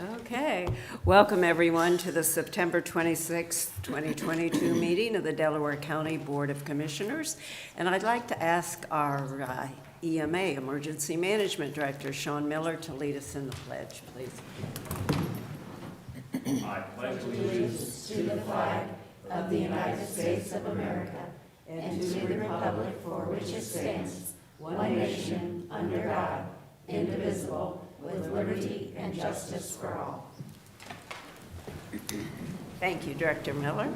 Okay, welcome everyone to the September 26th, 2022 meeting of the Delaware County Board of Commissioners. And I'd like to ask our EMA, Emergency Management Director, Sean Miller, to lead us in the pledge, please. I pledge allegiance to the flag of the United States of America and to the republic for which it stands, one nation, under God, indivisible, with liberty and justice for all. Thank you, Director Miller.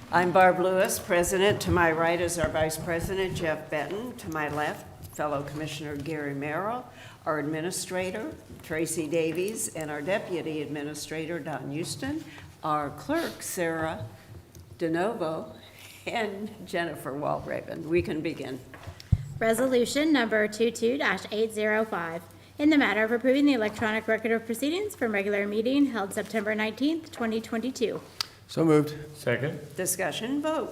I'm Barb Lewis, President. To my right is our Vice President, Jeff Benton. To my left, fellow Commissioner Gary Merrill, our Administrator, Tracy Davies, and our Deputy Administrator, Don Houston, our Clerk, Sarah DeNovo, and Jennifer Walraven. We can begin. Resolution number 22-805, in the matter of approving the electronic record of proceedings from regular meeting held September 19th, 2022. So moved. Second. Discussion, vote.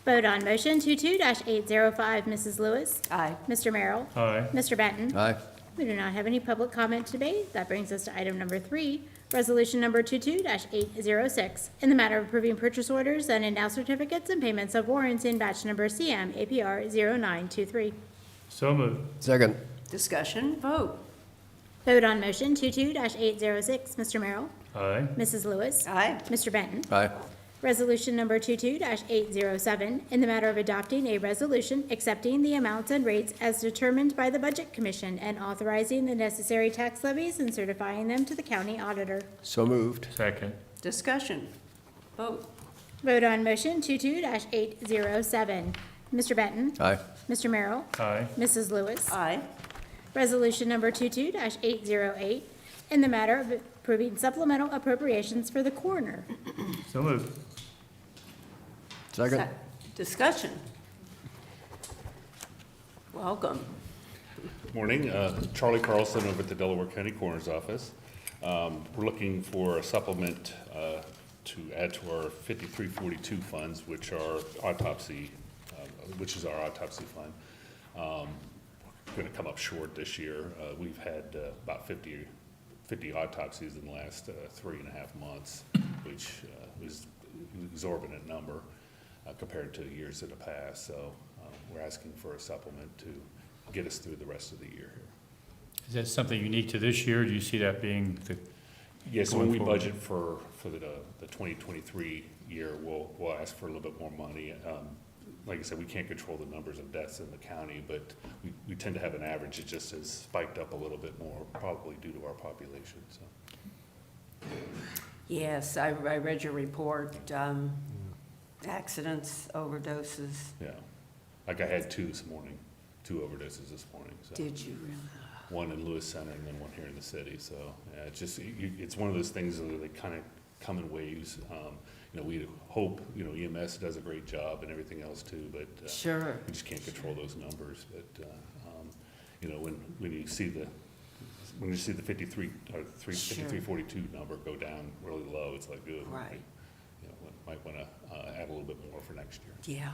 Vote on motion 22-805. Mrs. Lewis? Aye. Mr. Merrill? Aye. Mr. Benton? Aye. We do not have any public comment today. That brings us to item number 3, resolution number 22-806, in the matter of approving purchase orders and in-now certificates and payments of warrants in batch number CM APR 0923. So moved. Second. Discussion, vote. Vote on motion 22-806. Mr. Merrill? Aye. Mrs. Lewis? Aye. Mr. Benton? Aye. Resolution number 22-807, in the matter of adopting a resolution accepting the amounts and rates as determined by the Budget Commission and authorizing the necessary tax levies and certifying them to the county auditor. So moved. Second. Discussion, vote. Vote on motion 22-807. Mr. Benton? Aye. Mr. Merrill? Aye. Mrs. Lewis? Aye. Resolution number 22-808, in the matter of approving supplemental appropriations for the coroner. So moved. Second. Discussion. Welcome. Morning, Charlie Carlson over at the Delaware County Coroner's Office. We're looking for a supplement to add to our 5342 funds, which are autopsy, which is our autopsy fund. We're going to come up short this year. We've had about 50 autopsies in the last 3.5 months, which is an exorbitant number compared to years in the past. So we're asking for a supplement to get us through the rest of the year here. Is that something unique to this year? Do you see that being the? Yes, going when we forward? budget for the 2023 year, we'll ask for a little bit more money. Like I said, we can't control the numbers of deaths in the county, but we tend to have an average. It just has spiked up a little bit more, probably due to our population. So. Yes, I read your report. Accidents, overdoses. Yeah, like I had two overdoses this morning. So. Did you really? One in Lewis Center and then one here in the city. So yeah, it's just it's one of those things that they kind of come in waves. We hope EMS does a great job and everything else too, but Sure. we just can't control those numbers. But when you see the 53 or 5342 number go down really low, it's like good. Right. Might want to add a little bit more for next year. Yeah.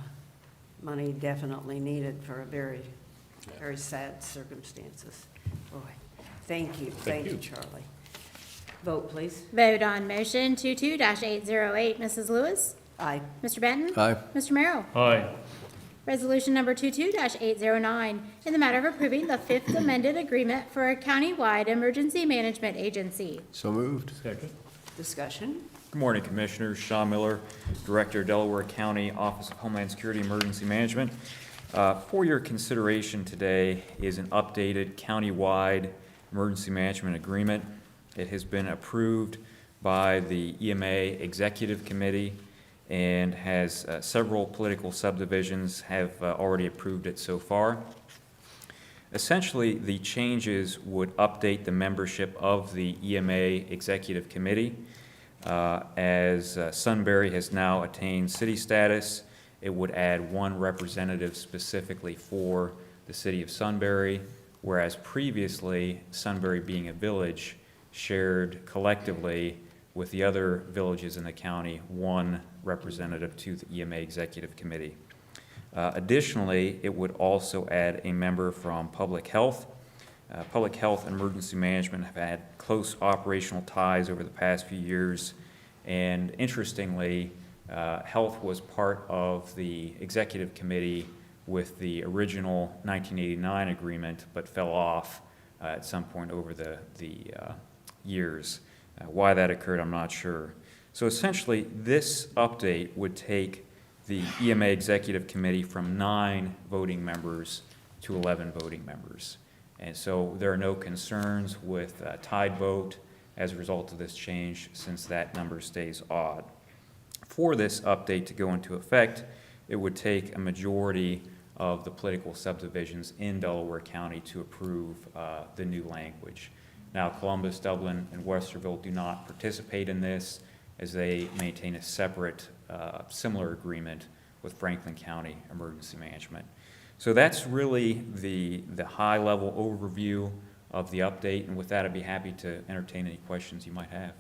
Money definitely needed for a very sad circumstances. Boy, thank you. Thank you, Charlie. Vote, please. Vote on motion 22-808. Mrs. Lewis? Aye. Mr. Benton? Aye. Mr. Merrill? Aye. Resolution number 22-809, in the matter of approving the 5th amended agreement for a countywide emergency management agency. So moved. Second. Discussion. Good morning, Commissioners. Sean Miller, Director, Delaware County Office of Homeland Security Emergency Management. For your consideration today is an updated countywide emergency management agreement. It has been approved by the EMA Executive Committee and has several political subdivisions have already approved it so far. Essentially, the changes would update the membership of the EMA Executive Committee. As Sunbury has now attained city status, it would add one representative specifically for the city of Sunbury, whereas previously, Sunbury being a village, shared collectively with the other villages in the county one representative to the EMA Executive Committee. Additionally, it would also add a member from Public Health, Public health and emergency management have had close operational ties over the past few years. And interestingly, health was part of the executive committee with the original 1989 agreement, but fell off at some point over the years. Why that occurred, I'm not sure. So essentially, this update would take the EMA Executive Committee from 9 voting members to 11 voting members. And so there are no concerns with a tied vote as a result of this change, since that number stays odd. For this update to go into effect, it would take a majority of the political subdivisions in Delaware County to approve the new language. Now, Columbus, Dublin, and Westerville do not participate in this, as they maintain a separate, similar agreement with Franklin County Emergency Management. So that's really the high-level overview of the update, and with that, I'd be happy to entertain any questions you might have.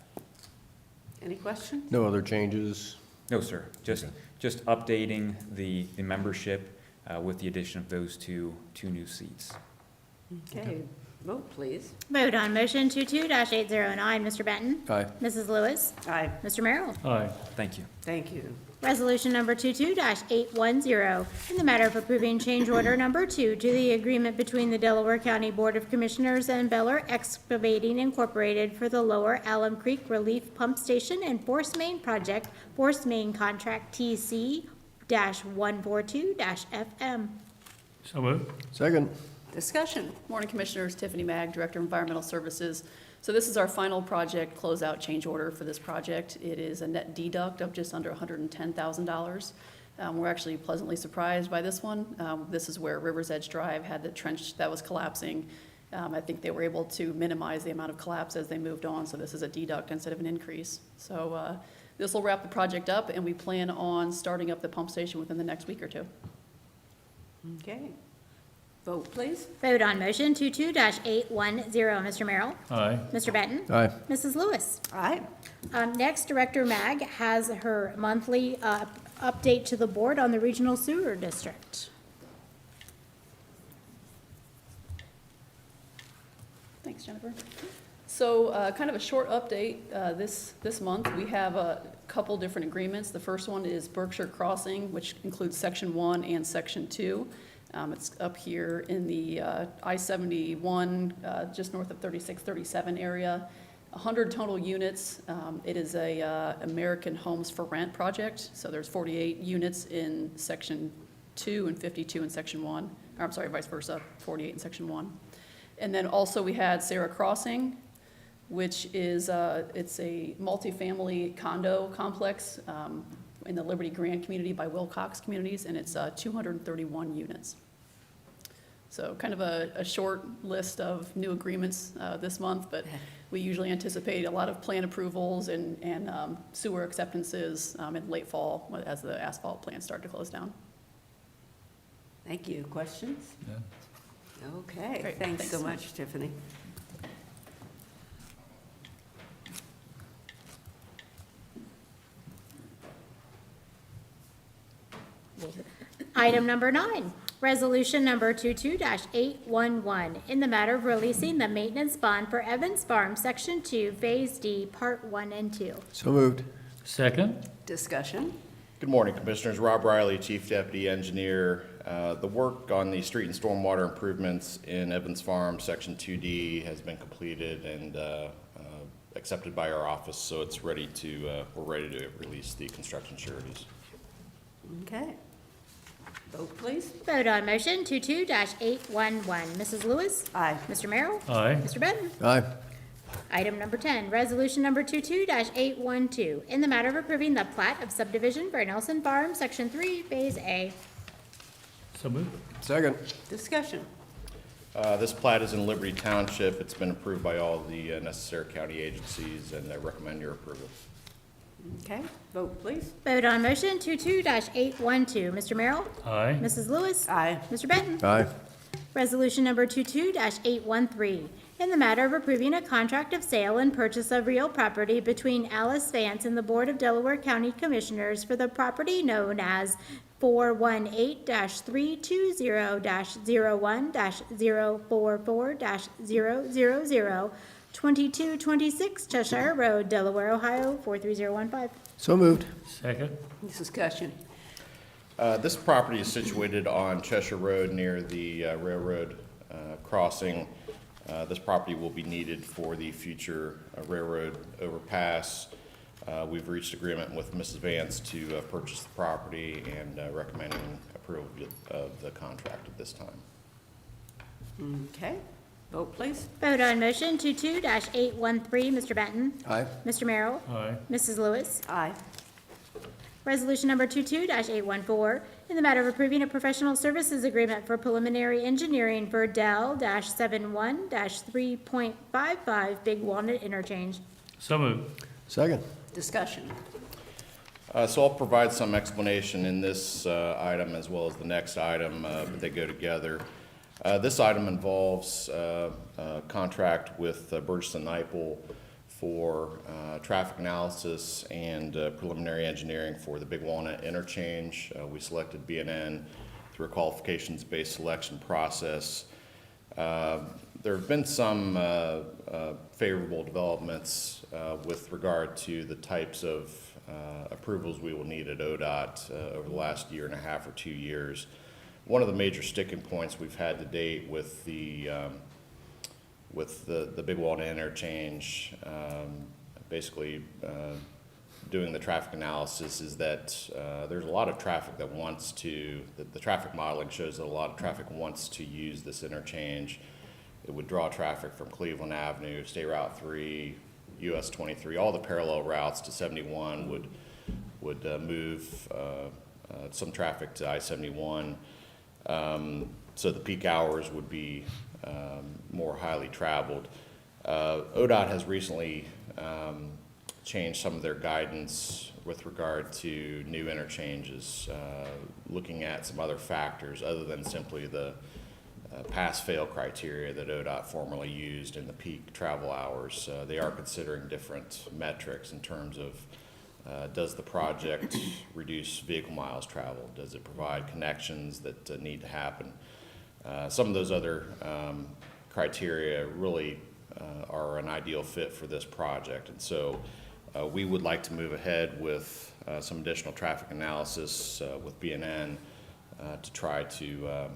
Any questions? No other changes? No, sir. Just updating the membership with the addition of those two new seats. Okay, vote please. Vote on motion 22-809, Mr. Benton. Aye. Mrs. Lewis. Aye. Mr. Merrill. Aye. Thank you. Thank you. Resolution number 22-810, in the matter of approving change order number 2 to the agreement between the Delaware County Board of Commissioners and Beller Excavating Incorporated for the Lower Alum Creek Relief Pump Station and Force Main Project, Force Main Contract TC-142-FM. So moved. Second. Discussion. Morning, Commissioners. Tiffany Mag, Director of Environmental Services. So this is our final project closeout change order for this project. It is a net deduct of just under $110,000. We're actually pleasantly surprised by this one. This is where River's Edge Drive had the trench that was collapsing. I think they were able to minimize the amount of collapse as they moved on, so this is a deduct instead of an increase. So this will wrap the project up, and we plan on starting up the pump station within the next week or two. Okay. Vote please. Vote on motion 22-810, Mr. Merrill. Aye. Mr. Benton. Aye. Mrs. Lewis. Aye. Next, Director Mag has her monthly update to the board on the regional sewer district. Thanks, Jennifer. So kind of a short update this month. We have a couple different agreements. The first one is Berkshire Crossing, which includes Section 1 and Section 2. It's up here in the I-71, just north of 3637 area. 100 total units. It is a American Homes for Rent project. So there's 48 units in Section 2 and 52 in Section 1. Or I'm sorry, vice versa, 48 in Section 1. And then also we had Sarah Crossing, which is it's a multifamily condo complex in the Liberty Grand community by Wilcox Communities, and it's 231 units. So kind of a short list of new agreements this month, but we usually anticipate a lot of plan approvals and sewer acceptances in late fall as the asphalt plants start to close down. Thank you. Questions? Okay, Great, thanks so thanks. much, Tiffany. Item number 9, resolution number 22-811, in the matter of releasing the maintenance bond for Evans Farm, Section 2, Phase D, Part 1 and 2. So moved. Second. Discussion. Good morning, Commissioners. Rob Riley, Chief Deputy Engineer. The work on the street and stormwater improvements in Evans Farm, Section 2D, has been completed and accepted by our office, so it's ready to, we're ready to release the construction sureties. Okay. Vote please. Vote on motion 22-811. Mrs. Lewis? Aye. Mr. Merrill? Aye. Mr. Benton? Aye. Item number 10, resolution number 22-812, in the matter of approving the plat of subdivision for Nelson Farm, Section 3, Phase A. So moved. Second. Discussion. This plat is in Liberty Township. It's been approved by all the necessary county agencies, and I recommend your approval. Okay. Vote please. Vote on motion 22-812. Mr. Merrill? Aye. Mrs. Lewis? Aye. Mr. Benton? Aye. Resolution number 22-813, in the matter of approving a contract of sale and purchase of real property between Alice Vance and the Board of Delaware County Commissioners for the property known as 418-320-01-044-000, 2226 Cheshire Road, Delaware, Ohio, 43015. So moved. Second. Discussion. This property is situated on Cheshire Road near the railroad crossing. This property will be needed for the future railroad overpass. We've reached agreement with Mrs. Vance to purchase the property and recommending approval of the contract at this time. Okay, vote please. Vote on motion 22-813, Mr. Benton. Aye. Mr. Merrill. Aye. Mrs. Lewis. Aye. Resolution number 22-814, in the matter of approving a professional services agreement for preliminary engineering for Del-71-3.55 Big Walnut Interchange. So moved. Second. Discussion. So I'll provide some explanation in this item as well as the next item, but they go together. This item involves a contract with Burgess & Nyepel for traffic analysis and preliminary engineering for the Big Walnut interchange. We selected B&N through a qualifications-based selection process. There have been some favorable developments with regard to the types of approvals we will need at ODOT over the last year and a half or 2 years. One of the major sticking points we've had to date with the Big Walnut interchange, basically doing the traffic analysis, is that there's a lot of traffic that wants to, the traffic modeling shows that a lot of traffic wants to use this interchange. It would draw traffic from Cleveland Avenue, State Route 3, US 23, all the parallel routes to 71 would move some traffic to I-71. So the peak hours would be more highly traveled. ODOT has recently changed some of their guidance with regard to new interchanges, looking at some other factors other than simply the pass-fail criteria that ODOT formerly used in the peak travel hours. They are considering different metrics in terms of does the project reduce vehicle miles traveled? Does it provide connections that need to happen? Some of those other criteria really are an ideal fit for this project. And so we would like to move ahead with some additional traffic analysis with B&N to try to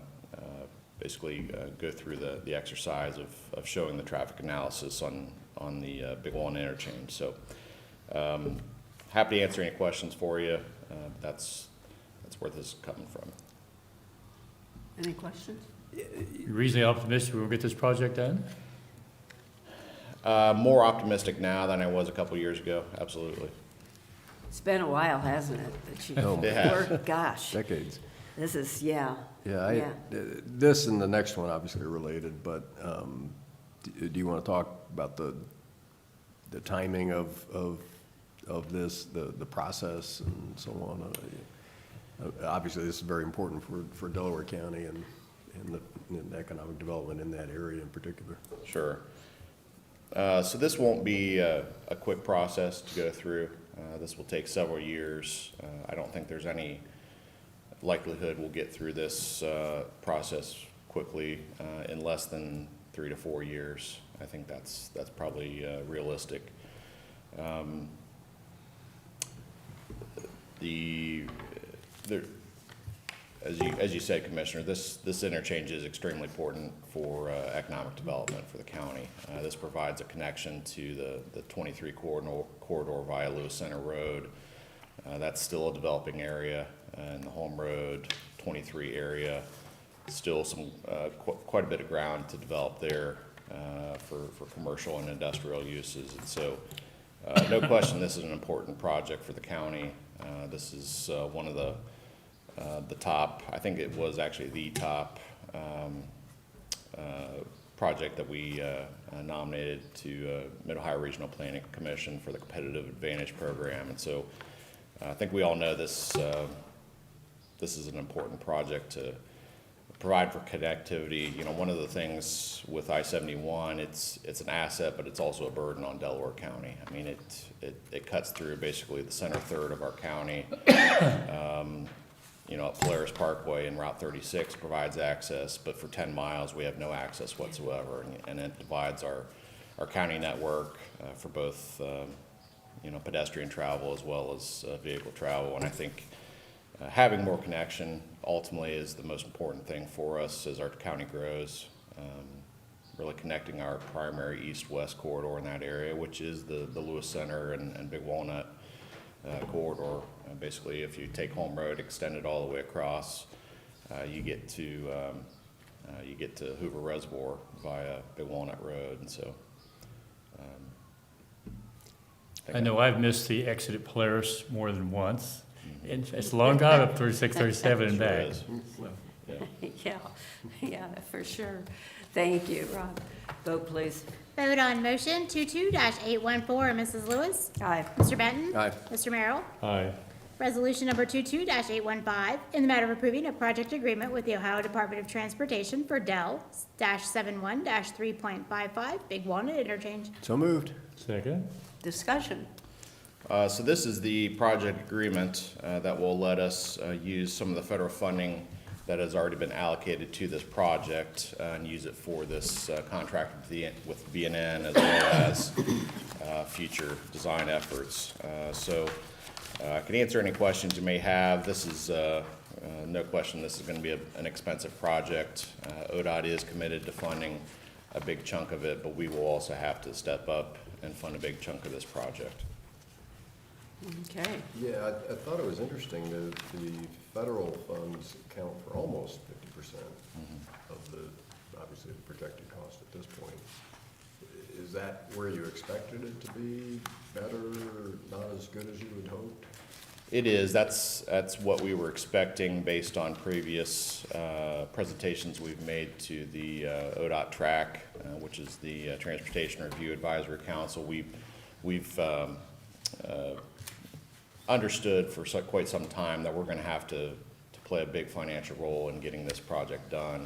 basically go through the exercise of showing the traffic analysis on the Big Walnut interchange. So happy to answer any questions for you. That's where this is coming from. Any questions? You're reasonably optimistic we'll get this project done? More optimistic now than I was a couple years ago, absolutely. It's been a while, hasn't it? That you Oh. It has. worked, gosh, Decades. this is, yeah. Yeah, this and the next one obviously are related, but do you want to talk about the timing of this, the process and so on? Obviously, this is very important for Delaware County and the economic development in that area in particular. Sure. So this won't be a quick process to go through. This will take several years. I don't think there's any likelihood we'll get through this process quickly in less than 3 to 4 years. I think that's probably realistic. As you said, Commissioner, this interchange is extremely important for economic development for the county. This provides a connection to the 23 corridor via Lewis Center Road. That's still a developing area in the Home Road 23 area. Still some quite a bit of ground to develop there for commercial and industrial uses. And so no question this is an important project for the county. This is one of the top, I think it was actually the top project that we nominated to Mid-Ohio Regional Planning Commission for the Competitive Advantage Program. And so I think we all know this is an important project to provide for connectivity. You know, one of the things with I-71, it's an asset, but it's also a burden on Delaware County. I mean, it cuts through basically the center third of our county. at Polaris Parkway and Route 36 provides access, but for 10 miles, we have no access whatsoever. And it divides our county network for both, pedestrian travel as well as vehicle travel. And I think having more connection ultimately is the most important thing for us as our county grows. Really connecting our primary east-west corridor in that area, which is the Lewis Center and Big Walnut corridor. Basically, if you take Home Road, extend it all the way across, you get to Hoover Reservoir via Big Walnut Road, and so. I know I've missed the exit at Polaris more than once. And it's a long drive up 36, 37 and Sure back. is. Yeah. Yeah, for sure. Thank you, Rob. Vote, please. Vote on motion 22-814, Mrs. Lewis. Aye. Mr. Benton. Aye. Mr. Merrill. Aye. Resolution number 22-815, in the matter of approving a project agreement with the Ohio Department of Transportation for Del-71-3.55 Big Walnut Interchange. So moved. Second? Discussion. So this is the project agreement that will let us use some of the federal funding that has already been allocated to this project and use it for this contract with BNN as well as future design efforts. So I can answer any questions you may have. This is no question this is going to be an expensive project. ODOT is committed to funding a big chunk of it, but we will also have to step up and fund a big chunk of this project. Okay. Yeah, I thought it was interesting that the federal funds account for almost 50% of the, obviously, the projected cost at this point. Is that where you expected it to be? Better, not as good as you had hoped? It is. That's what we were expecting based on previous presentations we've made to the ODOT TRAC, which is the Transportation Review Advisory Council. We've understood for quite some time that we're going to have to play a big financial role in getting this project done.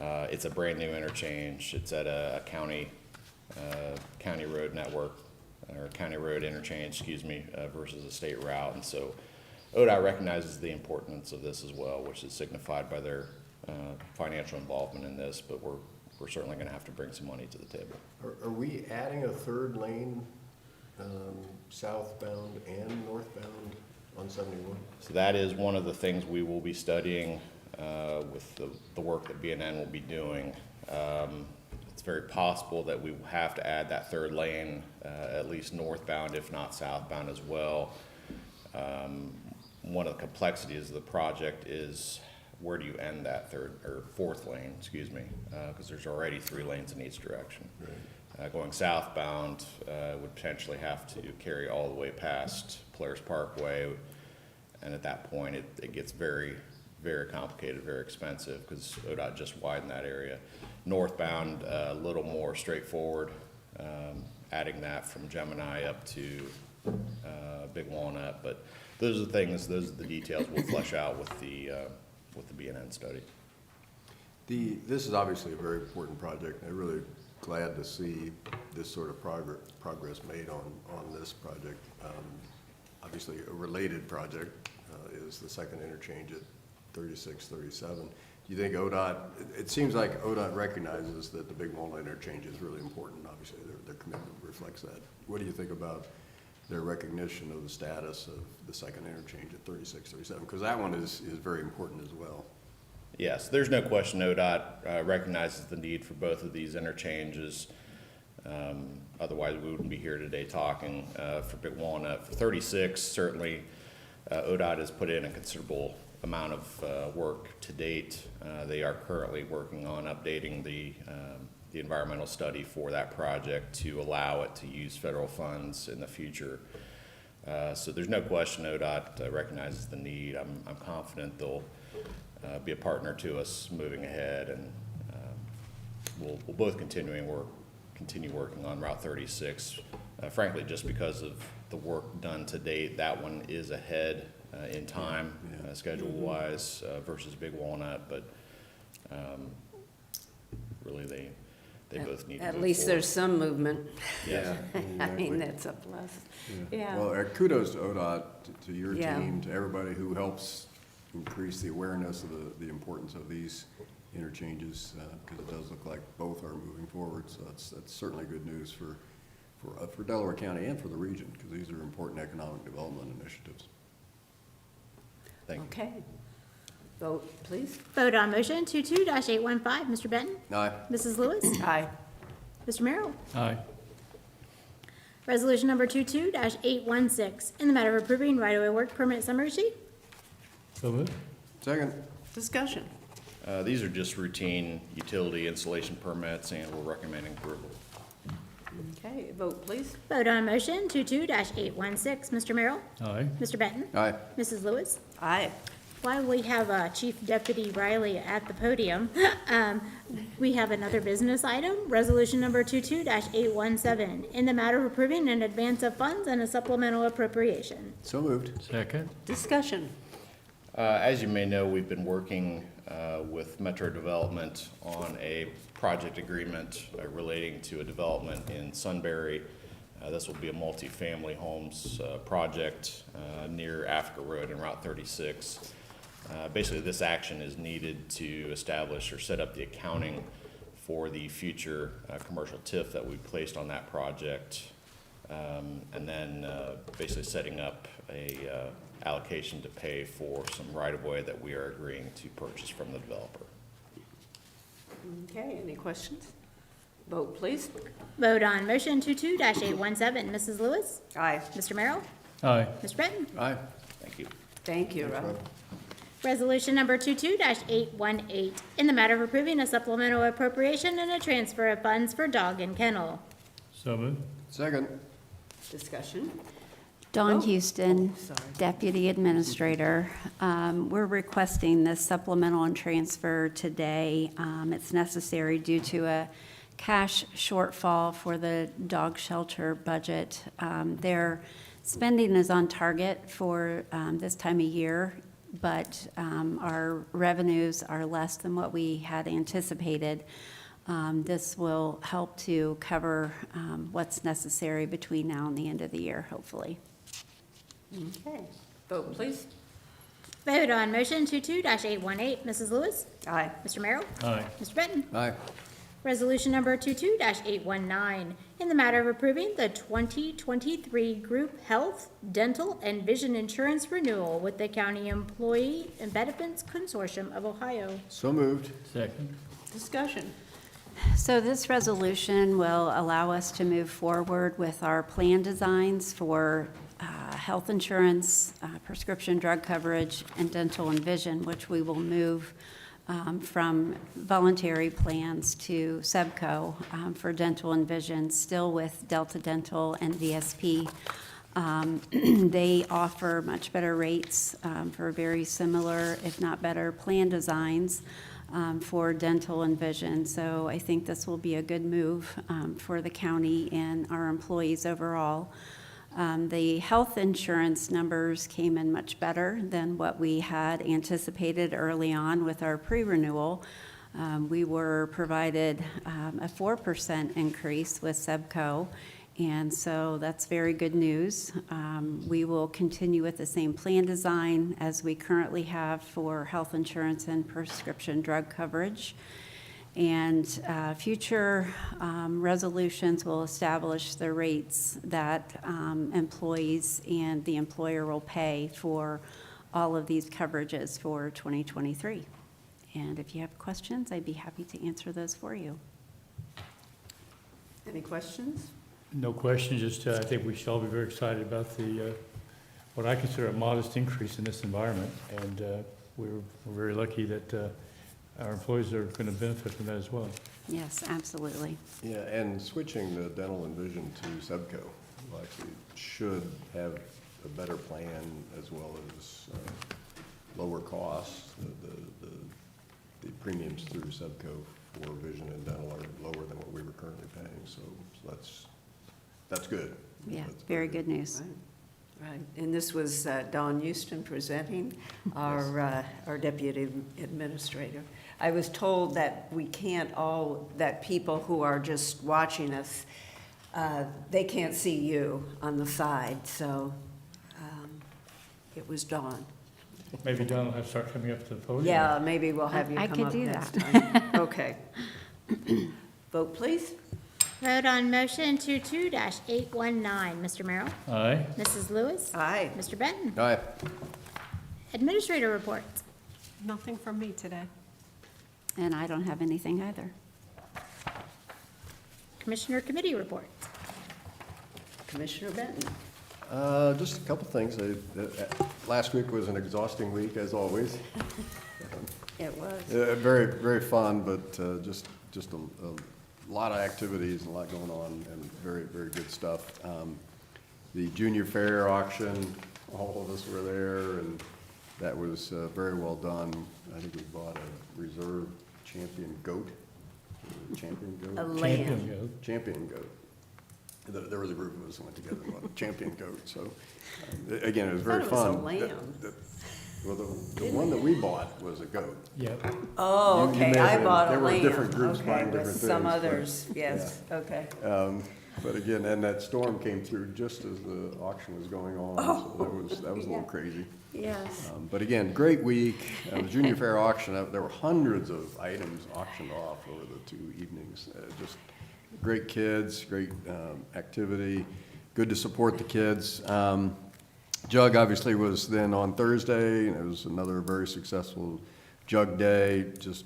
It's a brand new interchange. It's at a county road network, or county road interchange, versus a state route. And so ODOT recognizes the importance of this as well, which is signified by their financial involvement in this, but we're certainly going to have to bring some money to the table. Are we adding a third lane southbound and northbound on 71? So that is one of the things we will be studying with the work that BNN will be doing. It's very possible that we will have to add that third lane, at least northbound, if not southbound as well. One of the complexities of the project is where do you end that fourth lane, because there's already 3 lanes in each direction. Right. Going southbound would potentially have to carry all the way past Polaris Parkway, and at that point it gets very, very complicated, very expensive, because ODOT just widened that area. Northbound, a little more straightforward, adding that from Gemini up to Big Walnut, but those are the details we'll flesh out with the BNN study. This is obviously a very important project. I'm really glad to see this sort of progress made on this project. Obviously, a related project is the second interchange at 36, 37. Do you think ODOT, it seems like ODOT recognizes that the Big Walnut interchange is really important. Obviously, their commitment reflects that. What do you think about their recognition of the status of the second interchange at 36, 37? Because that one is very important as well. Yes, there's no question ODOT recognizes the need for both of these interchanges. Otherwise, we wouldn't be here today talking for Big Walnut. For 36, certainly ODOT has put in a considerable amount of work to date. They are currently working on updating the environmental study for that project to allow it to use federal funds in the future. So there's no question ODOT recognizes the need. I'm confident they'll be a partner to us moving ahead, and we'll both continue working on Route 36. Frankly, just because of the work done to date, that one is ahead in time, schedule-wise, versus Big Walnut, but really they both need to move At least forward. there's some movement. Yes. I mean, that's a plus. Yeah. Well, kudos to ODOT, to your Yeah. team, to everybody who helps increase the awareness of the importance of these interchanges, because it does look like both are moving forward. So that's certainly good news for Delaware County and for the region, because these are important economic development initiatives. Thank you. Okay. Vote, please. Vote on motion 22-815. Mr. Benton? Aye. Mrs. Lewis? Aye. Mr. Merrill? Aye. Resolution number 22-816, in the matter of approving right-of-way work permit summary sheet. So moved. Second. Discussion. These are just routine utility installation permits, and we're recommending approval. Okay, vote, please. Vote on motion 22-816. Mr. Merrill? Aye. Mr. Benton? Aye. Mrs. Lewis? Aye. While we have Chief Deputy Riley at the podium, we have another business item, resolution number 22-817, in the matter of approving an advance of funds and a supplemental appropriation. So moved. Second. Discussion. As you may know, we've been working with Metro Development on a project agreement relating to a development in Sunbury. This will be a multifamily homes project near Africa Road and Route 36. Basically, this action is needed to establish or set up the accounting for the future commercial TIF that we placed on that project, and then basically setting up a allocation to pay for some right-of-way that we are agreeing to purchase from the developer. Okay, any questions? Vote, please. Vote on motion 22-817. Mrs. Lewis? Aye. Mr. Merrill? Aye. Mr. Benton? Aye. Thank you. Thank you, Rob. Resolution number 22-818, in the matter of approving a supplemental appropriation and a transfer of funds for dog and kennel. So moved. Second. Discussion. Dawn Oh. Houston, Oh, sorry. Deputy Administrator. We're requesting this supplemental and transfer today. It's necessary due to a cash shortfall for the dog shelter budget. Their spending is on target for this time of year, but our revenues are less than what we had anticipated. This will help to cover what's necessary between now and the end of the year, hopefully. Okay. Vote, please. Vote on motion 22-818. Mrs. Lewis? Aye. Mr. Merrill? Aye. Mr. Benton? Aye. Resolution number 22-819, in the matter of approving the 2023 group health, dental, and vision insurance renewal with the County Employee and Benefits Consortium of Ohio. So moved. Second. Discussion. So this resolution will allow us to move forward with our plan designs for health insurance, prescription drug coverage, and dental and vision, which we will move from voluntary plans to Subco for dental and vision, still with Delta Dental and VSP. They offer much better rates for very similar, if not better, plan designs for dental and vision. So I think this will be a good move for the county and our employees overall. The health insurance numbers came in much better than what we had anticipated early on with our pre-renewal. We were provided a 4% increase with Subco, and so that's very good news. We will continue with the same plan design as we currently have for health insurance and prescription drug coverage. And future resolutions will establish the rates that employees and the employer will pay for all of these coverages for 2023. And if you have questions, I'd be happy to answer those for you. Any questions? No question, just I think we should all be very excited about the, what I consider a modest increase in this environment. And we're very lucky that our employees are going to benefit from that as well. Yes, absolutely. Yeah, and switching the dental and vision to Subco will actually should have a better plan as well as lower costs. The premiums through Subco for vision and dental are lower than what we were currently paying, so that's good. Yeah, That's very good news. Right, and this was Dawn Houston presenting, our deputy administrator. I was told that we can't that people who are just watching us, they can't see you on the side, so it was Dawn. Maybe Don will have to start coming up to the podium. Yeah, maybe we'll have you I come could up do next that. time. Okay. Vote, please. Vote on motion 22-819. Mr. Merrill? Aye. Mrs. Lewis? Aye. Mr. Benton? Aye. Administrator reports. Nothing from me today. And I don't have anything either. Commissioner committee reports. Commissioner Benton. Just a couple things. Last week was an exhausting week, as always. It was. Very, very fun, but just a lot of activities and a lot going on, and very, very good stuff. The junior fair auction, all of us were there, and that was very well done. I think we bought a reserve champion goat. Champion A goat? lamb. Champion goat. Champion goat. There was a group of us that went together and bought a champion goat, so, again, it was very I thought it fun. was a lamb. Well, the one that we bought was a goat. Yep. Oh, You okay, may I have been- bought a there were lamb. different groups Okay, buying with different some things, but- others, yes, okay. But again, and that storm came through just as the auction was going on, so that was a little crazy. Yes. But again, great week. The junior fair auction, there were hundreds of items auctioned off over the 2 evenings. Just great kids, great activity, good to support the kids. Jug obviously was then on Thursday, and it was another very successful Jug Day. Just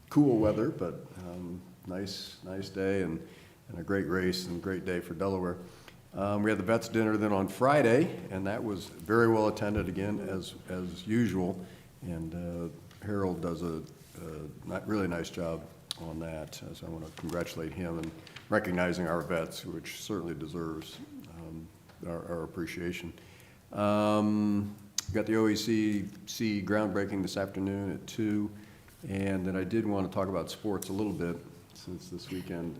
cool weather, but nice day, and a great race and great day for Delaware. We had the Vets Dinner then on Friday, and that was very well attended again, as usual. And Harold does a really nice job on that, so I want to congratulate him and recognizing our vets, which certainly deserves our appreciation. Got the OEC groundbreaking this afternoon at 2, and then I did want to talk about sports a little bit, since this weekend.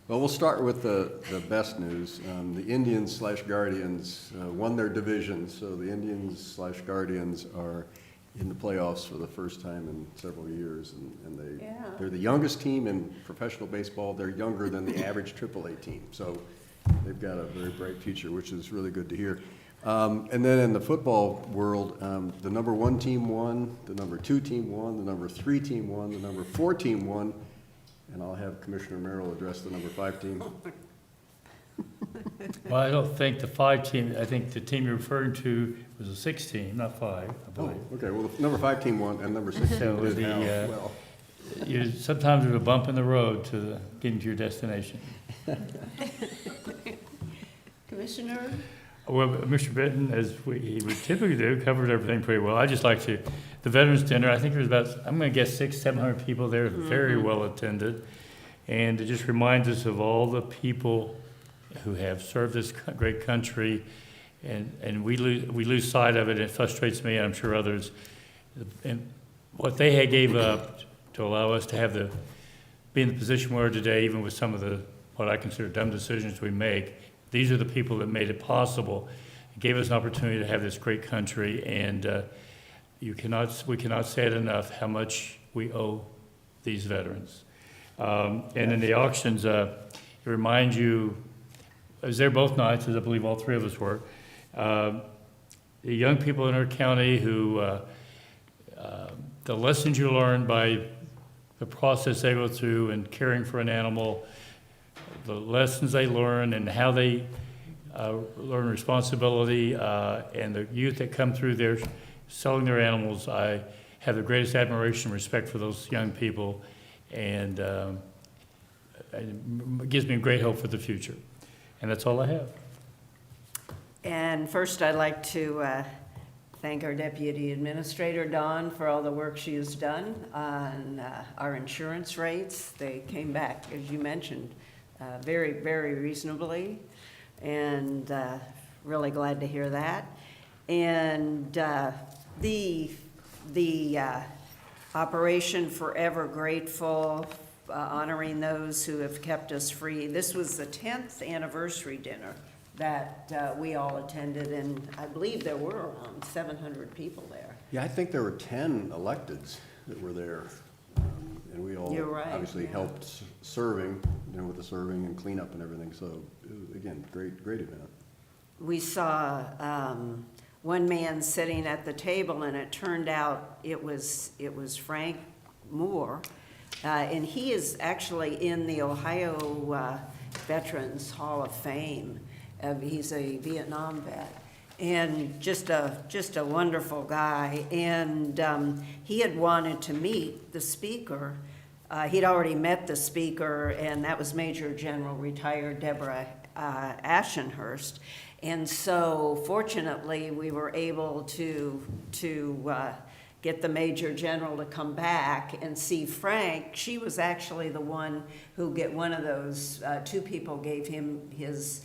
Well, we'll start with the best news. The Indians/Guardians won their division, so the Indians/Guardians are in the playoffs for the first time in several years, and they're the youngest team in professional baseball. They're younger than the average AAA team, so they've got a very bright future, which is really good to hear. And then in the football world, the number 1 team won, the number 2 team won, the number 3 team won, the number 4 team won, and I'll have Commissioner Merrill address the number 5 team. Well, I don't think the 5 team, I think the team you're referring to was a 6 team, not 5, I Oh, believe. okay, well, the number 5 team won, and number 6 team So did the, now, well. Sometimes there's a bump in the road to getting to your destination. Commissioner? Well, Mr. Benton, as he would typically do, covered everything pretty well. I just like to, the Veterans Dinner, I think there was about, I'm gonna guess 600-700 people there, very well attended. And it just reminds us of all the people who have served this great country, and we lose sight of it, and it frustrates me, and I'm sure others. And what they had gave up to allow us to be in the position we are today, even with some of the, what I consider dumb decisions we make. These are the people that made it possible. It gave us an opportunity to have this great country, and we cannot say it enough how much we owe these veterans. And in the auctions, it reminds you, I was there both nights, as I believe all 3 of us were, the young people in our county who, the lessons you learn by the process they go through in caring for an animal, the lessons they learn and how they learn responsibility, and the youth that come through there selling their animals, I have the greatest admiration and respect for those young people, and it gives me great hope for the future. And that's all I have. And first, I'd like to thank our Deputy Administrator, Dawn, for all the work she has done on our insurance rates. They came back, as you mentioned, very, very reasonably, and really glad to hear that. And the Operation Forever Grateful, honoring those who have kept us free. This was the 10th anniversary dinner that we all attended, and I believe there were around 700 people there. Yeah, I think there were 10 electeds that were there, and we all You're right, obviously yeah. helped serving, with the serving and cleanup and everything, so, it was, again, great event. we saw one man sitting at the table, and it turned out it was Frank Moore. And he is actually in the Ohio Veterans Hall of Fame. He's a Vietnam vet. And just a wonderful guy. And he had wanted to meet the speaker. He'd already met the speaker, and that was Major General retired Deborah Ashenhurst. And so fortunately, we were able to get the Major General to come back and see Frank. She was actually the one who one of those, two people gave him his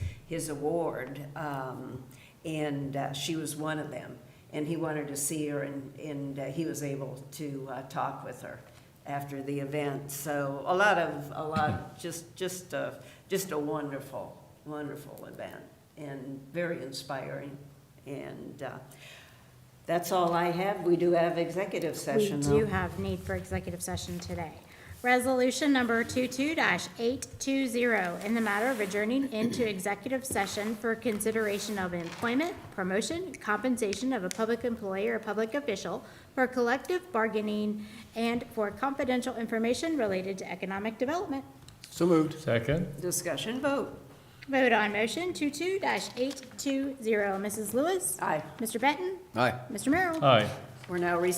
award, and she was one of them. And he wanted to see her, and he was able to talk with her after the event. So just a wonderful, wonderful event, and very inspiring. And that's all I have. We do have executive We session, though. do have need for executive session today. Resolution number 22-820, in the matter of adjourning into executive session for consideration of employment, promotion, compensation of a public employee or public official for collective bargaining and for confidential information related to economic development. So moved. Second? Discussion, vote. Vote on motion 22-820. Mrs. Lewis? Aye. Mr. Benton? Aye. Mr. Merrill? Aye. We're now